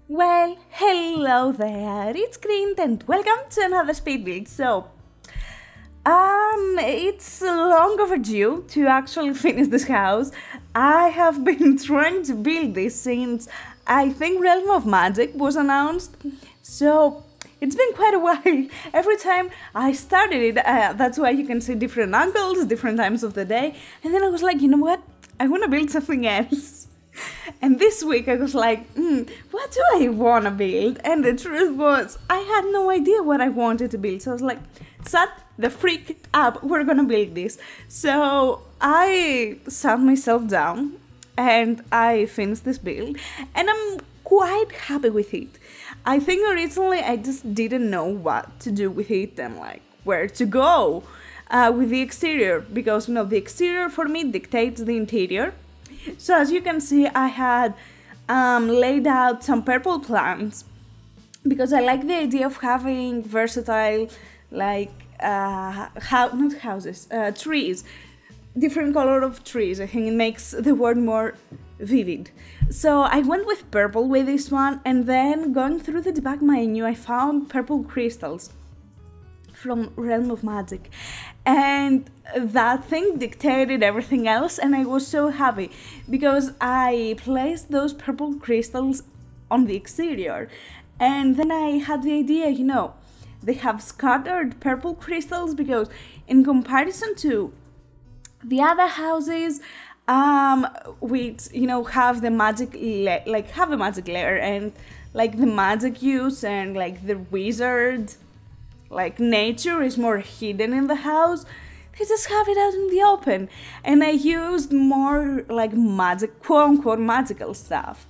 Well, hello there, it's Kriint and welcome to another speed build. It's long overdue to actually finish this house. I have been trying to build this since I think Realm of Magic was announced. So it's been quite a while. Every time I started it, that's why you can see different angles, different times of the day. And then I was like, you know what? I want to build something else. And this week I was like, what do I want to build? And the truth was, I had no idea what I wanted to build. So I was like, shut the freak up, we're gonna build this. So I sat myself down and I finished this build and I'm quite happy with it. I think originally I just didn't know what to do with it and like where to go with the exterior, because the exterior for me dictates the interior. So as you can see, I had laid out some purple plants because I like the idea of having versatile, like trees, different color of trees. I think it makes the word more vivid. So I went with purple with this one, and then going through the debug menu, I found purple crystals from Realm of Magic, and that thing dictated everything else, and I was so happy because I placed those purple crystals on the exterior, and then I had the idea, they have scattered purple crystals because in comparison to the other houses which have the magic have a magic layer and like the magic use and like the wizard, like nature is more hidden in the house, they just have it out in the open. And I used more like magic, quote-unquote magical stuff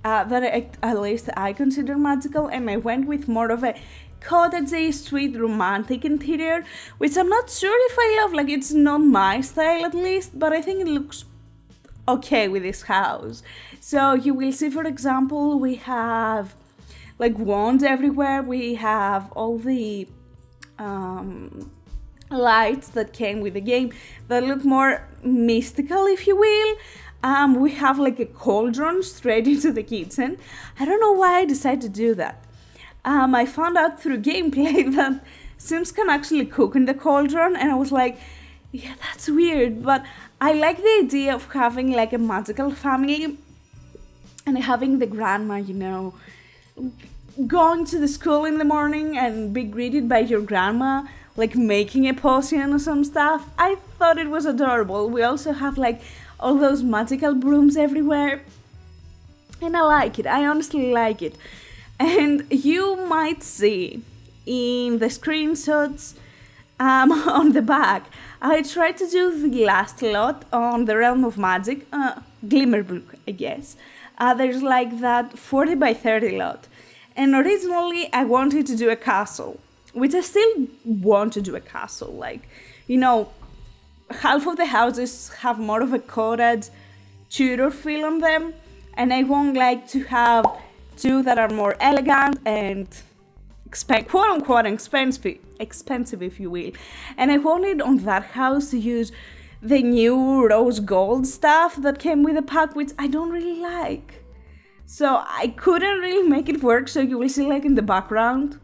that at least I consider magical, and I went with more of a cottagey, sweet, romantic interior, which I'm not sure if I love. Like, it's not my style at least, but I think it looks okay with this house. So you will see, for example, we have like wands everywhere, we have all the lights that came with the game that look more mystical, if you will. We have like a cauldron straight into the kitchen. I don't know why I decided to do that. I found out through gameplay that Sims can actually cook in the cauldron, and I was like, yeah, that's weird, but I like the idea of having like a magical family and having the grandma, going to the school in the morning and be greeted by your grandma, like making a potion or some stuff. I thought it was adorable. We also have like all those magical brooms everywhere, and I like it. I honestly like it. And you might see in the screenshots on the back, I tried to do the last lot on the Realm of Magic, Glimmerbrook, I guess. There's like that 40 by 30 lot. And originally I wanted to do a castle, which I still want to do a castle. Like, half of the houses have more of a cottage Tudor feel on them, and I want like to have two that are more elegant and quote-unquote expensive, if you will. And I wanted on that house to use the new rose gold stuff that came with the pack, which I don't really like. So I couldn't really make it work, so you will see like in the background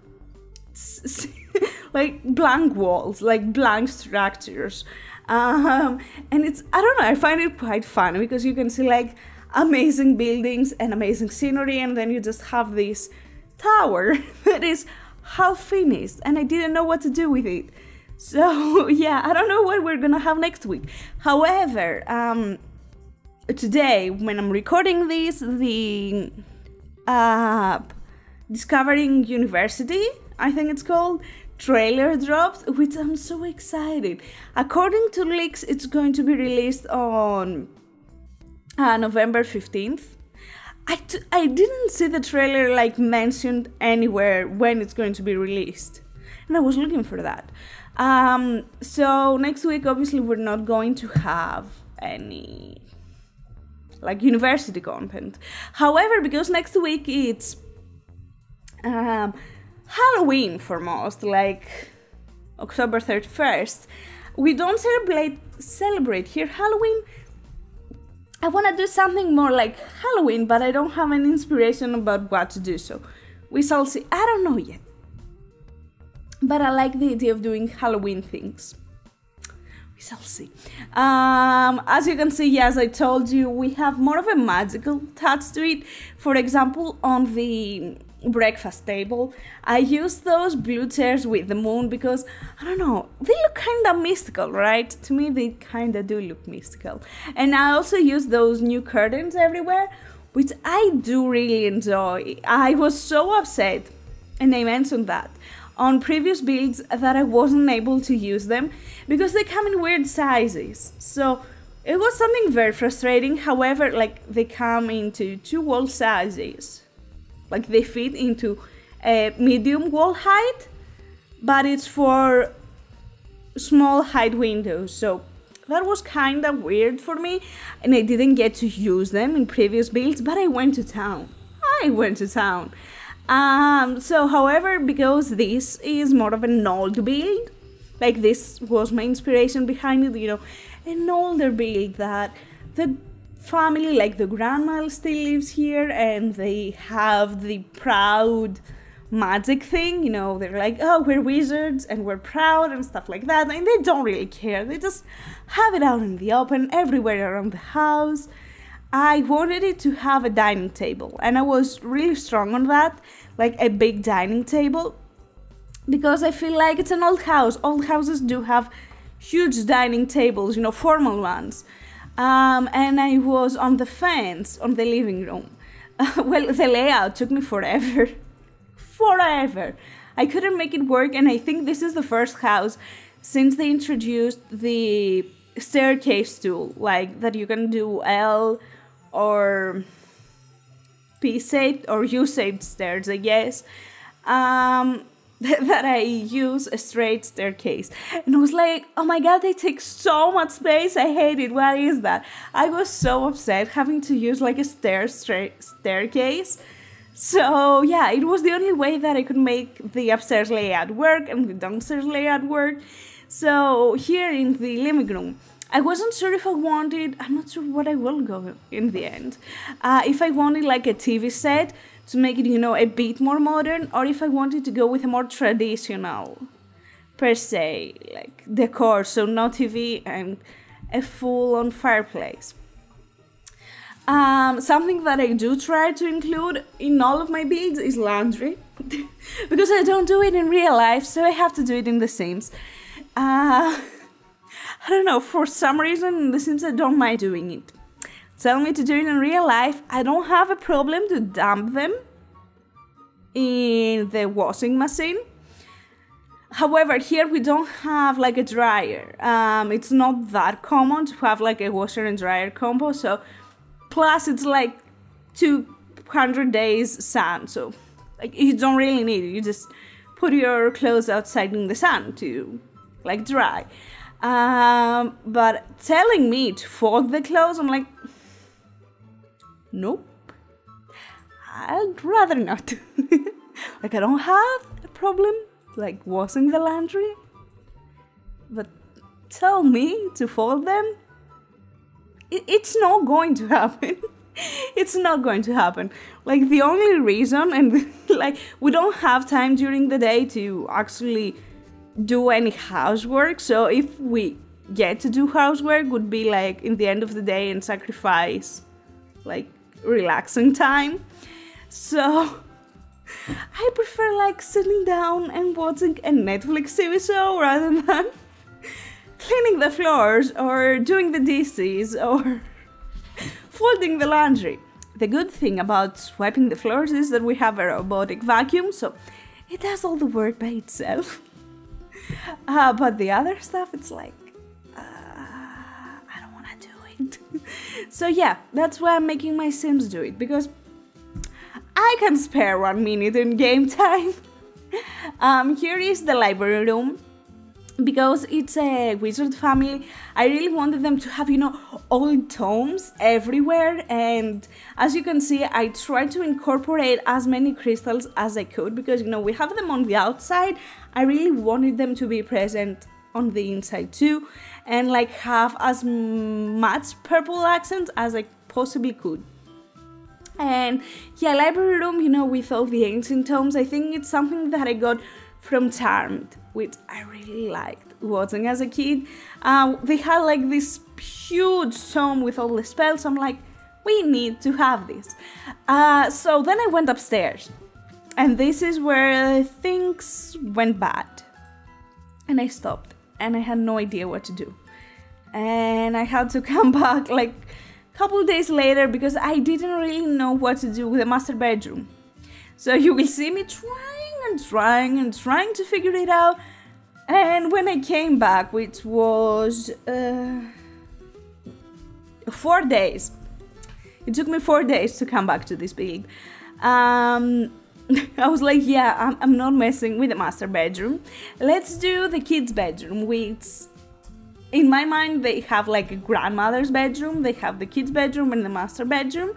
like blank walls, like blank structures. And it's, I don't know, I find it quite funny because you can see like amazing buildings and amazing scenery, and then you just have this tower that is half finished, and I didn't know what to do with it. So yeah, I don't know what we're gonna have next week. However, today when I'm recording this, the Discovering University, I think it's called, trailer dropped, which I'm so excited. According to leaks, it's going to be released on November 15th. I didn't see the trailer like mentioned anywhere when it's going to be released, and I was looking for that. So next week obviously we're not going to have any like university content. However, because next week it's Halloween for most, like October 31st, we don't celebrate here Halloween. I want to do something more like Halloween, but I don't have any inspiration about what to do, so we shall see. I don't know yet. But I like the idea of doing Halloween things. We shall see. As you can see, yes, I told you, we have more of a magical touch to it. For example, on the breakfast table, I use those blue chairs with the moon because, I don't know, they look kind of mystical, right? To me, they kind of do look mystical. And I also use those new curtains everywhere, which I do really enjoy. I was so upset, and I mentioned that on previous builds, that I wasn't able to use them because they come in weird sizes. So it was something very frustrating. However, like, they come into 2 wall sizes. Like, they fit into a medium wall height, but it's for small height windows. So that was kind of weird for me, and I didn't get to use them in previous builds, but I went to town. So, however, because this is more of an old build, like, this was my inspiration behind it, you know, an older build that the family, like the grandma, still lives here, and they have the proud magic thing, you know, they're like, oh, we're wizards and we're proud and stuff like that, and they don't really care. They just have it out in the open everywhere around the house. I wanted it to have a dining table, and I was really strong on that, like a big dining table, because I feel like it's an old house. Old houses do have huge dining tables, you know, formal ones. And I was on the fence on the living room. Well, the layout took me forever. I couldn't make it work, and I think this is the first house since they introduced the staircase tool, like that you can do L or P-shaped or U-shaped stairs, I guess, that I use a straight staircase. And I was like, oh my god, they take so much space, I hate it, what is that? I was so upset having to use like a staircase. So yeah, it was the only way that I could make the upstairs layout work and the downstairs layout work. So here in the living room, I wasn't sure if I wanted, I'm not sure what I will go in the end. If I wanted like a TV set to make it, you know, a bit more modern, or if I wanted to go with a more traditional, per se, like decor, so no TV and a full-on fireplace. Something that I do try to include in all of my builds is laundry, because I don't do it in real life, so I have to do it in The Sims. I don't know, for some reason in The Sims I don't mind doing it. Tell me to do it in real life, I don't have a problem to dump them in the washing machine. However, here we don't have like a dryer. It's not that common to have like a washer and dryer combo, so plus it's like 200 days sun, so like you don't really need it. You just put your clothes outside in the sun to like dry. But telling me to fold the clothes, I'm like, nope, I'd rather not. Like, I don't have a problem like washing the laundry, but tell me to fold them, it's not going to happen. It's not going to happen. Like, the only reason, and like, we don't have time during the day to actually do any housework, so if we get to do housework, would be like in the end of the day and sacrifice like relaxing time. So I prefer like sitting down and watching a Netflix TV show rather than cleaning the floors or doing the dishes or folding the laundry. The good thing about swiping the floors is that we have a robotic vacuum, so it does all the work by itself. But the other stuff, it's like, I don't want to do it. So yeah, that's why I'm making my Sims do it, because I can spare 1 minute in game time. Here is the library room. Because it's a wizard family, I really wanted them to have, you know, old tomes everywhere, and as you can see, I tried to incorporate as many crystals as I could, because, you know, we have them on the outside. I really wanted them to be present on the inside too, and like have as much purple accents as I possibly could. And yeah, library room, you know, with all the ancient tomes, I think it's something that I got from Charmed, which I really liked watching as a kid. They had like this huge tome with all the spells. I'm like, we need to have this. So then I went upstairs, and this is where things went bad. And I stopped, and I had no idea what to do. And I had to come back like couple days later because I didn't really know what to do with the master bedroom. So you will see me trying to figure it out. And when I came back, which was 4 days, it took me 4 days to come back to this build. I was like, yeah, I'm not messing with the master bedroom. Let's do the kids' bedroom, which in my mind, they have like a grandmother's bedroom, they have the kids' bedroom and the master bedroom.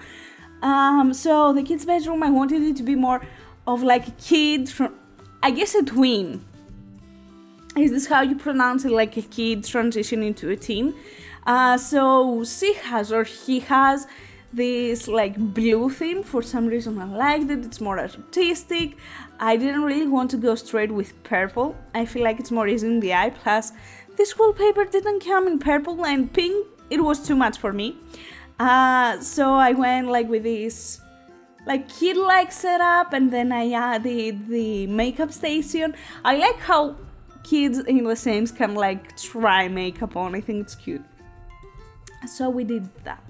So the kids' bedroom, I wanted it to be more of like a kid, I guess a tween. Is this how you pronounce it, like a kid transition into a teen? So she has, or he has, this like blue theme. For some reason I liked it, it's more artistic. I didn't really want to go straight with purple. I feel like it's more easy in the eye, plus this wallpaper didn't come in purple and pink, it was too much for me. So I went like with this like kid-like setup, and then I added the makeup station. I like how kids in The Sims can like try makeup on, I think it's cute. So we did that.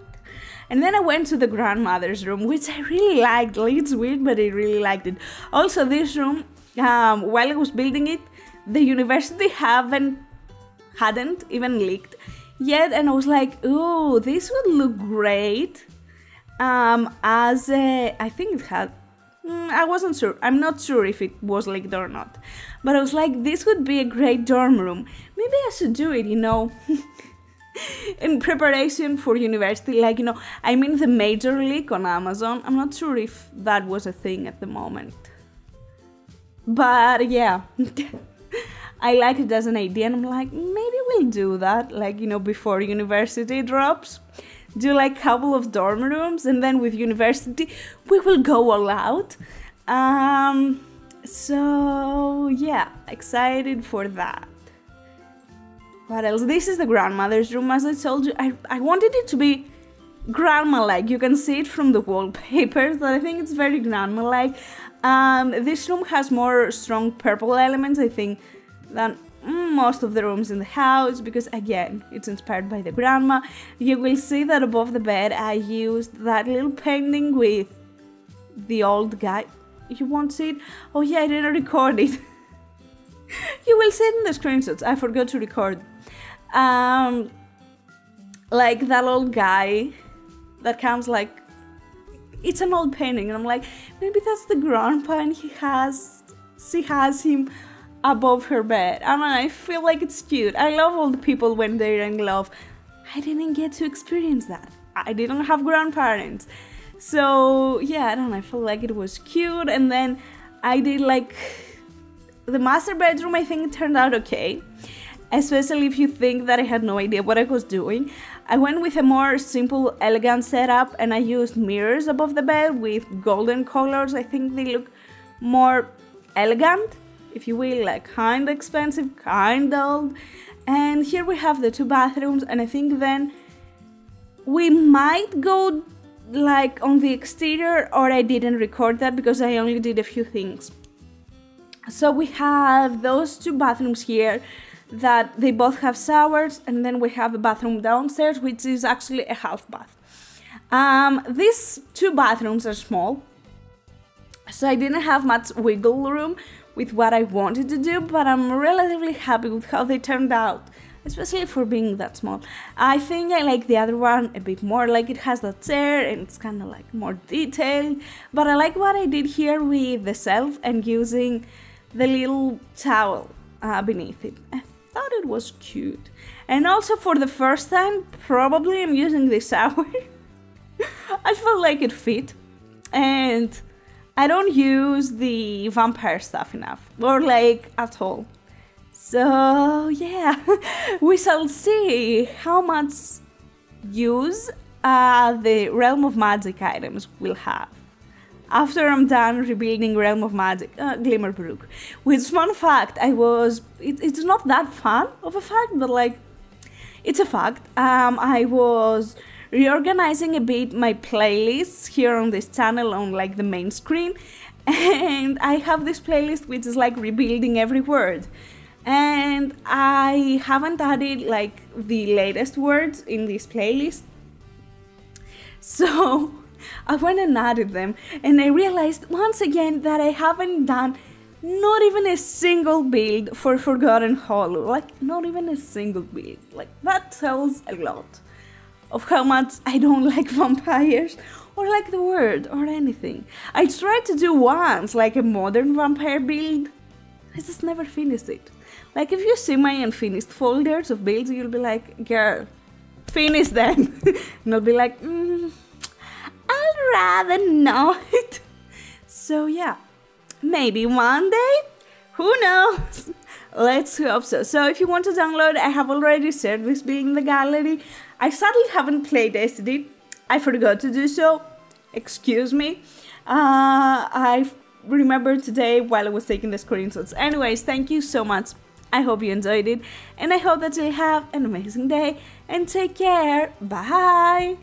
And then I went to the grandmother's room, which I really liked. Like, it's weird, but I really liked it. Also, this room, while I was building it, the university hadn't even leaked yet, and I was like, ooh, this would look great as a, I think it had, I wasn't sure, I'm not sure if it was leaked or not, but I was like, this would be a great dorm room. Maybe I should do it, you know, in preparation for university, like, you know, I'm in the major leak on Amazon. I'm not sure if that was a thing at the moment, but yeah. I like it as an idea, and I'm like, maybe we'll do that, like, you know, before university drops. Do like a couple of dorm rooms, and then with university, we will go all out. So, yeah, excited for that. What else? This is the grandmother's room. As I told you, I wanted it to be grandma-like. You can see it from the wallpaper, that I think it's very grandma-like. This room has more strong purple elements, I think, than most of the rooms in the house, because again, it's inspired by the grandma. You will see that above the bed I used that little painting with the old guy. You won't see it? Oh yeah, I didn't record it. You will see it in the screenshots. I forgot to record. Like that old guy that comes like, it's an old painting, and I'm like, maybe that's the grandpa, and she has him above her bed. I don't know, I feel like it's cute. I love old people when they're in love. I didn't get to experience that. I didn't have grandparents. So yeah, I don't know, I felt like it was cute. And then I did like the master bedroom. I think it turned out okay, especially if you think that I had no idea what I was doing. I went with a more simple, elegant setup, and I used mirrors above the bed with golden colors. I think they look more elegant, if you will, like kind of expensive, kind of old. And here we have the two bathrooms, and I think then we might go like on the exterior, or I didn't record that because I only did a few things. So we have those two bathrooms here that they both have showers, and then we have a bathroom downstairs, which is actually a half bath. These two bathrooms are small, so I didn't have much wiggle room with what I wanted to do, but I'm relatively happy with how they turned out, especially for being that small. I think I like the other one a bit more, like it has that chair and it's kind of like more detailed, but I like what I did here with the shelf and using the little towel beneath it. I thought it was cute. And also for the first time, probably I'm using this shower. I felt like it fit, and I don't use the vampire stuff enough, or like at all. So yeah, we shall see how much use the Realm of Magic items we'll have after I'm done rebuilding Realm of Magic, Glimmerbrook. Which, fun fact, it's not that fun of a fact, but like, it's a fact. I was reorganizing a bit my playlists here on this channel on like the main screen, and I have this playlist which is like rebuilding every word. And I haven't added like the latest words in this playlist. So I went and added them, and I realized once again that I haven't done not even a single build for Forgotten Hollow. Like, not even a single build. Like, that tells a lot of how much I don't like vampires or like the word or anything. I tried to do once like a modern vampire build. I just never finished it. Like, if you see my unfinished folders of builds, you'll be like, girl, finish them. And I'll be like, I'd rather not. So yeah, maybe one day, who knows? Let's hope so. So if you want to download, I have already shared this build in the gallery. I sadly haven't play tested it. I forgot to do so. Excuse me. I remembered today while I was taking the screenshots. Anyways, thank you so much. I hope you enjoyed it, and I hope that you have an amazing day, and take care. Bye!